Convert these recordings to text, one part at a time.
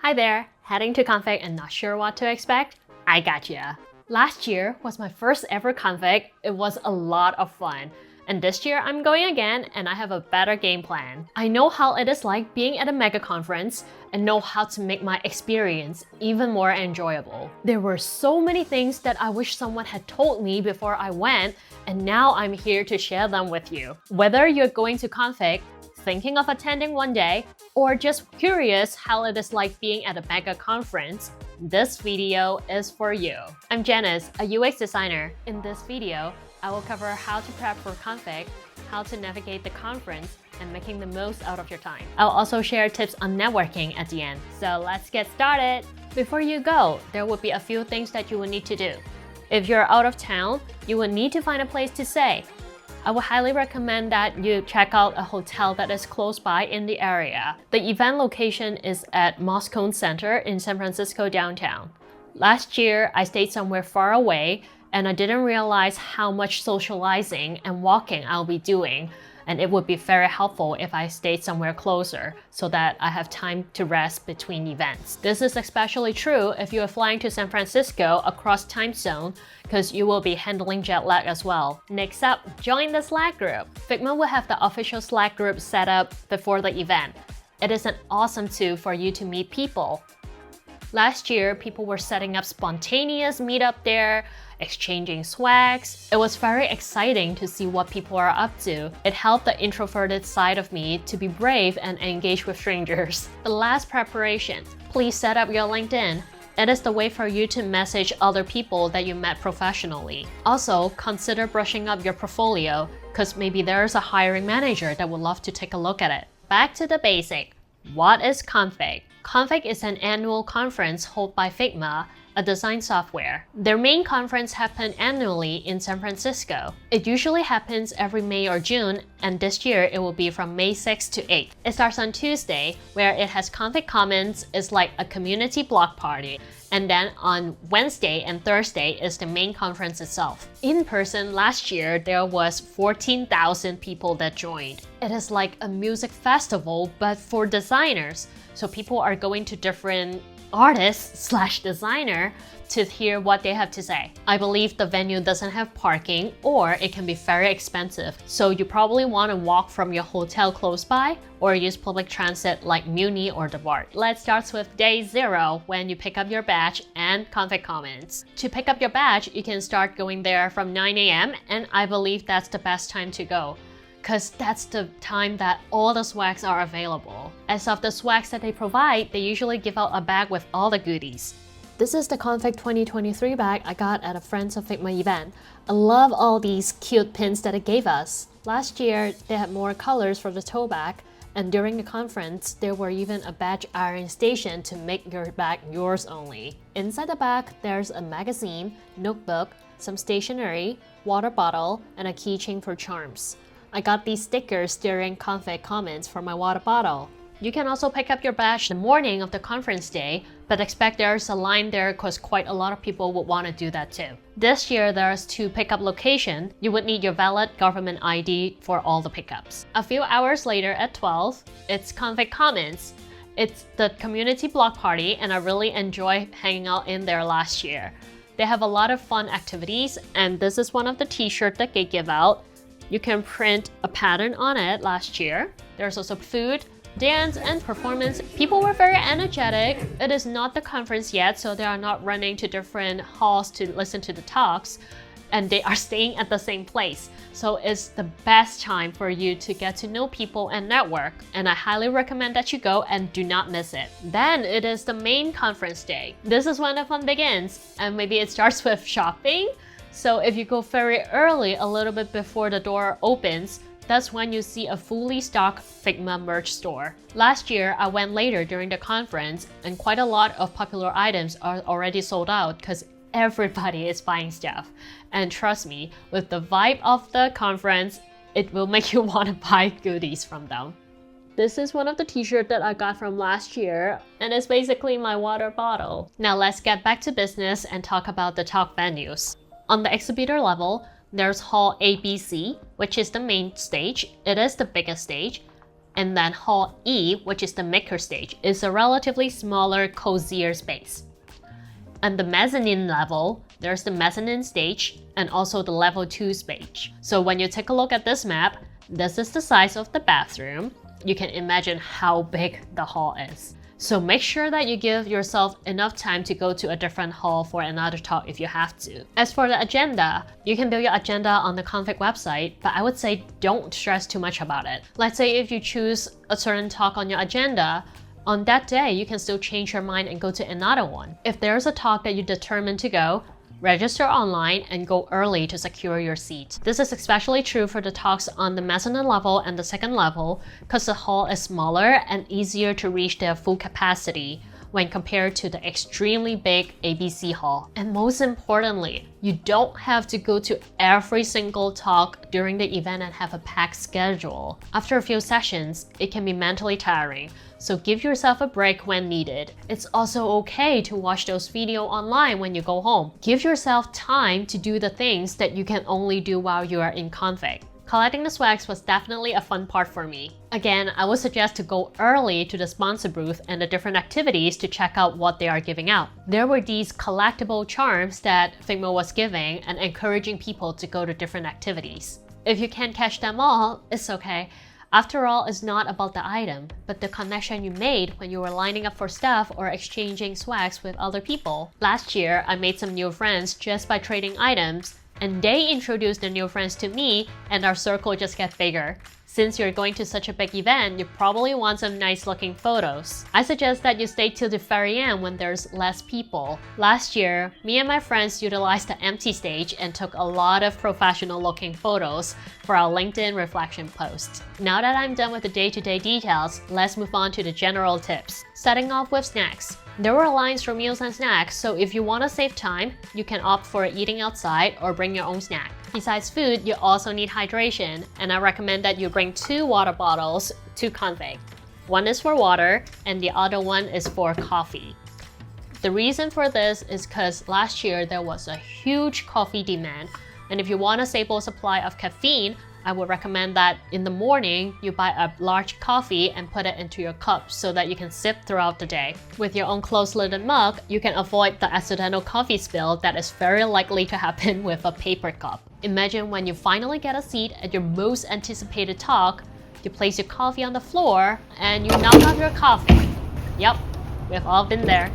Hi there, heading to Config and not sure what to expect? I gotcha. Last year was my first ever Config. It was a lot of fun. And this year I'm going again and I have a better game plan. I know how it is like being at a mega conference and know how to make my experience even more enjoyable. There were so many things that I wish someone had told me before I went, and now I'm here to share them with you. Whether you're going to Config, thinking of attending one day, or just curious how it is like being at a mega conference, this video is for you. I'm Janice, a UX designer. In this video, I will cover how to prep for Config, how to navigate the conference, and making the most out of your time. I'll also share tips on networking at the end. So let's get started. Before you go, there will be a few things that you will need to do. If you're out of town, you will need to find a place to stay. I would highly recommend that you check out a hotel that is close by in the area. The event location is at Moscone Center in San Francisco downtown. Last year, I stayed somewhere far away and I didn't realize how much socializing and walking I'll be doing, and it would be very helpful if I stayed somewhere closer so that I have time to rest between events. This is especially true if you are flying to San Francisco across time zone, because you will be handling jet lag as well. Next up, join the Slack group. Figma will have the official Slack group set up before the event. It is an awesome tool for you to meet people. Last year, people were setting up spontaneous meetup there, exchanging swags. It was very exciting to see what people are up to. It helped the introverted side of me to be brave and engage with strangers. The last preparation, please set up your LinkedIn. It is the way for you to message other people that you met professionally. Also, consider brushing up your portfolio, because maybe there's a hiring manager that would love to take a look at it. Back to the basic. What is Config? Config is an annual conference held by Figma, a design software. Their main conference happens annually in San Francisco. It usually happens every May or June, and this year it will be from May 6th to 8th. It starts on Tuesday, where it has Config Commons. It's like a community block party. And then on Wednesday and Thursday is the main conference itself. In person, last year, there was 14,000 people that joined. It is like a music festival, but for designers. So people are going to different artists/designer to hear what they have to say. I believe the venue doesn't have parking, or it can be very expensive. So you probably want to walk from your hotel close by or use public transit like Muni or the BART. Let's start with day 0 when you pick up your badge and Config Commons. To pick up your badge, you can start going there from 9 a.m. and I believe that's the best time to go, because that's the time that all the swags are available. As of the swags that they provide, they usually give out a bag with all the goodies. This is the Config 2023 bag I got at a Friends of Figma event. I love all these cute pins that it gave us. Last year, they had more colors for the tote bag, and during the conference, there were even a badge iron station to make your bag yours only. Inside the bag, there's a magazine, notebook, some stationery, water bottle, and a keychain for charms. I got these stickers during Config Commons for my water bottle. You can also pick up your badge the morning of the conference day, but expect there's a line there because quite a lot of people would want to do that too. This year, there's 2 pickup locations. You would need your valid government ID for all the pickups. A few hours later at 12, it's Config Commons. It's the community block party, and I really enjoyed hanging out in there last year. They have a lot of fun activities, and this is one of the t-shirts that they give out. You can print a pattern on it last year. There's also food, dance, and performance. People were very energetic. It is not the conference yet, so they are not running to different halls to listen to the talks, and they are staying at the same place. So it's the best time for you to get to know people and network, and I highly recommend that you go and do not miss it. Then it is the main conference day. This is when the fun begins, and maybe it starts with shopping. So if you go very early, a little bit before the door opens, that's when you see a fully stocked Figma merch store. Last year, I went later during the conference, and quite a lot of popular items are already sold out because everybody is buying stuff. And trust me, with the vibe of the conference, it will make you want to buy goodies from them. This is one of the t-shirts that I got from last year, and it's basically my water bottle. Now let's get back to business and talk about the talk venues. On the exhibitor level, there's Hall ABC, which is the main stage. It is the biggest stage. And then Hall E, which is the maker stage, is a relatively smaller, cozier space. And the mezzanine level, there's the mezzanine stage and also the level 2 stage. So when you take a look at this map, this is the size of the bathroom. You can imagine how big the hall is. So make sure that you give yourself enough time to go to a different hall for another talk if you have to. As for the agenda, you can build your agenda on the Config website, but I would say don't stress too much about it. Let's say if you choose a certain talk on your agenda, on that day, you can still change your mind and go to another one. If there's a talk that you determine to go, register online and go early to secure your seat. This is especially true for the talks on the mezzanine level and the second level because the hall is smaller and easier to reach their full capacity when compared to the extremely big ABC hall. And most importantly, you don't have to go to every single talk during the event and have a packed schedule. After a few sessions, it can be mentally tiring, so give yourself a break when needed. It's also okay to watch those videos online when you go home. Give yourself time to do the things that you can only do while you are in config. Collecting the swags was definitely a fun part for me. Again, I would suggest to go early to the sponsor booth and the different activities to check out what they are giving out. There were these collectible charms that Figma was giving and encouraging people to go to different activities. If you can't catch them all, it's okay. After all, it's not about the item, but the connection you made when you were lining up for stuff or exchanging swags with other people. Last year, I made some new friends just by trading items, and they introduced the new friends to me, and our circle just got bigger. Since you're going to such a big event, you probably want some nice looking photos. I suggest that you stay till the very end when there's less people. Last year, me and my friends utilized the empty stage and took a lot of professional looking photos for our LinkedIn reflection post. Now that I'm done with the day-to-day details, let's move on to the general tips. Starting off with snacks. There were lines for meals and snacks, so if you want to save time, you can opt for eating outside or bring your own snack. Besides food, you also need hydration, and I recommend that you bring 2 water bottles to config. One is for water, and the other one is for coffee. The reason for this is because last year there was a huge coffee demand, and if you want a stable supply of caffeine, I would recommend that in the morning, you buy a large coffee and put it into your cup so that you can sip throughout the day. With your own closed-lidded mug, you can avoid the accidental coffee spill that is very likely to happen with a paper cup. Imagine when you finally get a seat at your most anticipated talk, you place your coffee on the floor and you knock off your coffee. Yep, we've all been there.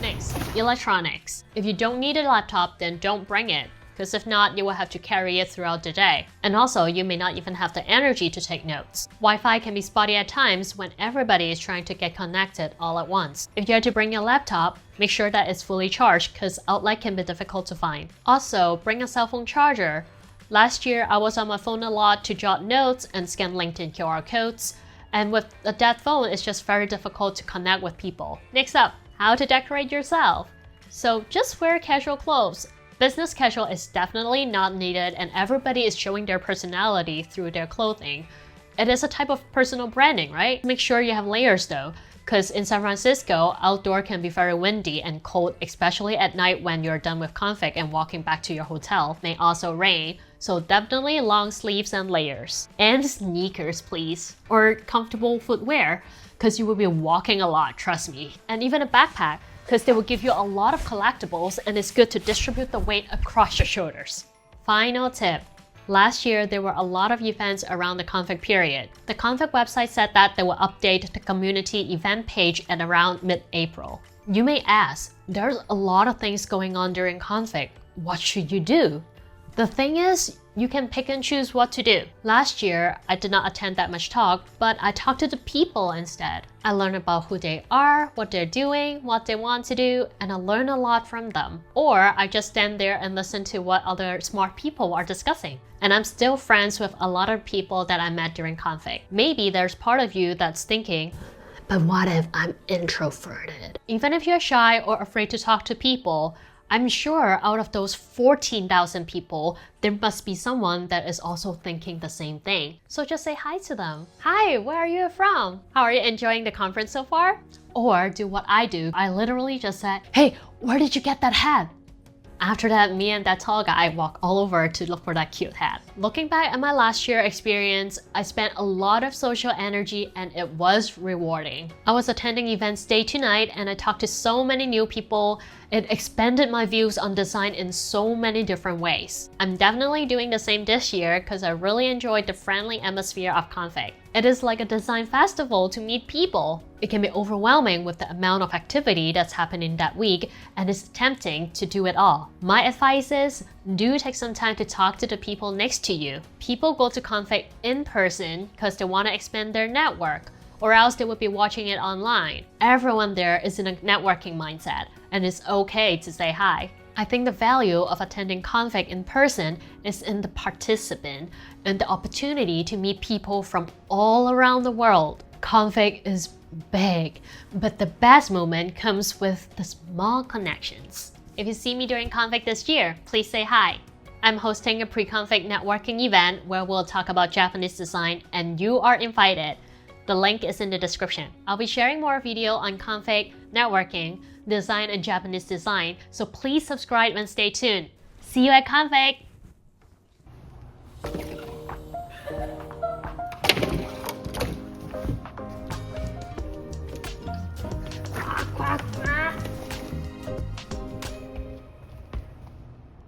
Next, electronics. If you don't need a laptop, then don't bring it, because if not, you will have to carry it throughout the day. And also, you may not even have the energy to take notes. Wi-Fi can be spotty at times when everybody is trying to get connected all at once. If you have to bring your laptop, make sure that it's fully charged because outlet can be difficult to find. Also, bring a cell phone charger. Last year, I was on my phone a lot to jot notes and scan LinkedIn QR codes. And with a dead phone, it's just very difficult to connect with people. Next up, how to decorate yourself. So just wear casual clothes. Business casual is definitely not needed, and everybody is showing their personality through their clothing. It is a type of personal branding, right? Make sure you have layers though, because in San Francisco, outdoor can be very windy and cold, especially at night when you're done with config and walking back to your hotel. It may also rain, so definitely long sleeves and layers. And sneakers, please. Or comfortable footwear, because you will be walking a lot, trust me. And even a backpack, because they will give you a lot of collectibles and it's good to distribute the weight across your shoulders. Final tip. Last year, there were a lot of events around the config period. The config website said that they will update the community event page at around mid-April. You may ask, there's a lot of things going on during config. What should you do? The thing is, you can pick and choose what to do. Last year, I did not attend that much talk, but I talked to the people instead. I learned about who they are, what they're doing, what they want to do, and I learned a lot from them. Or I just stand there and listen to what other smart people are discussing. And I'm still friends with a lot of people that I met during config. Maybe there's part of you that's thinking, but what if I'm introverted? Even if you're shy or afraid to talk to people, I'm sure out of those 14,000 people, there must be someone that is also thinking the same thing. So just say hi to them. Hi, where are you from? How are you enjoying the conference so far? Or do what I do. I literally just said, hey, where did you get that hat? After that, me and that tall guy walked all over to look for that cute hat. Looking back at my last year experience, I spent a lot of social energy and it was rewarding. I was attending events day to night and I talked to so many new people. It expanded my views on design in so many different ways. I'm definitely doing the same this year because I really enjoyed the friendly atmosphere of Config. It is like a design festival to meet people. It can be overwhelming with the amount of activity that's happening that week, and it's tempting to do it all. My advice is, do take some time to talk to the people next to you. People go to Config in person because they want to expand their network, or else they would be watching it online. Everyone there is in a networking mindset, and it's okay to say hi. I think the value of attending Config in person is in the participant and the opportunity to meet people from all around the world. Config is big, but the best moment comes with the small connections. If you see me during Config this year, please say hi. I'm hosting a pre-Config networking event where we'll talk about Japanese design and you are invited. The link is in the description. I'll be sharing more video on Config, networking, design and Japanese design, so please subscribe and stay tuned. See you at Config!